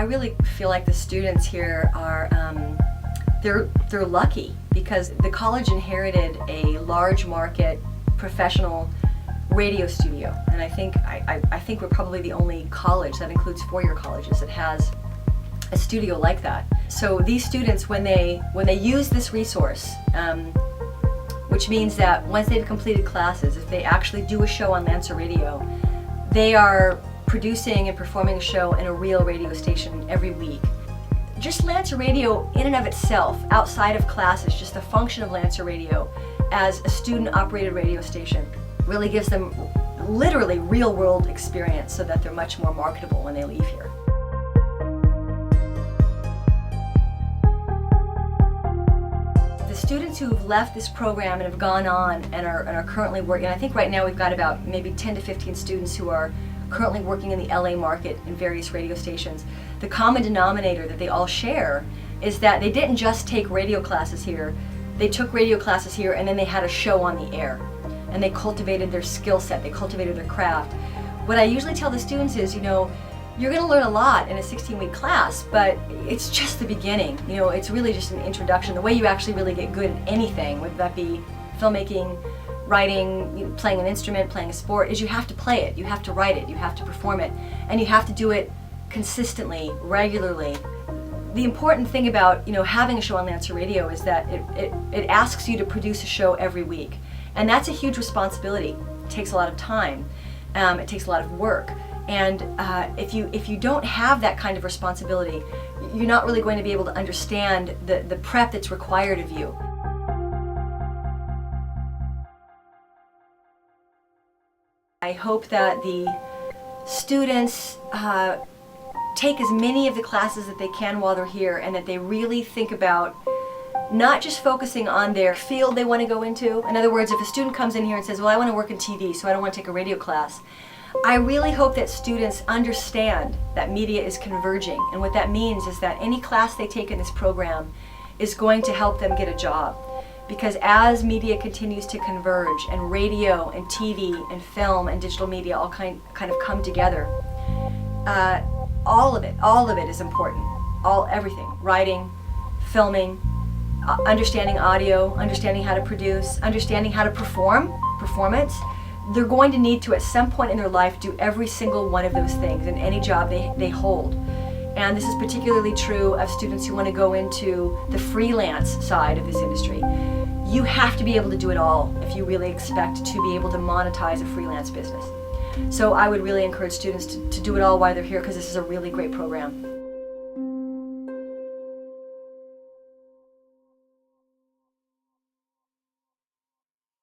really feel like the students here are, they're lucky because the college inherited a large market professional radio studio, and I think we're probably the only college that includes four-year colleges that has a studio like that. So these students, when they use this resource, which means that once they've completed classes, if they actually do a show on Lancer Radio, they are producing and performing a show in a real radio station every week. Just Lancer Radio in and of itself, outside of classes, just the function of Lancer Radio as a student-operated radio station really gives them literally real-world experience so that they're much more marketable when they leave here. The students who've left this program and have gone on and are currently working, I think right now we've got about maybe 10 to 15 students who are currently working in the LA market in various radio stations. The common denominator that they all share is that they didn't just take radio classes here, they took radio classes here and then they had a show on the air. And they cultivated their skill set, they cultivated their craft. What I usually tell the students is, you're going to learn a lot in a 16-week class, but it's just the beginning. It's really just an introduction. The way you actually really get good at anything, whether that be filmmaking, writing, playing an instrument, playing a sport, is you have to play it, you have to write it, you have to perform it, and you have to do it consistently, regularly. The important thing about having a show on Lancer Radio is that it asks you to produce a show every week. And that's a huge responsibility. It takes a lot of time. It takes a lot of work. And if you don't have that kind of responsibility, you're not really going to be able to understand the prep that's required of you. I hope that the students take as many of the classes that they can while they're here, and that they really think about not just focusing on their field they want to go into. In other words, if a student comes in here and says, well, I want to work in TV, so I don't want to take a radio class, I really hope that students understand that media is converging, and what that means is that any class they take in this program is going to help them get a job. Because as media continues to converge, and radio and TV and film and digital media all kind of come together, all of it is important. Everything, writing, filming, understanding audio, understanding how to produce, understanding how to performance. They're going to need to, at some point in their life, do every single one of those things in any job they hold. And this is particularly true of students who want to go into the freelance side of this industry. You have to be able to do it all if you really expect to be able to monetize a freelance business. So I would really encourage students to do it all while they're here, because this is a really great program.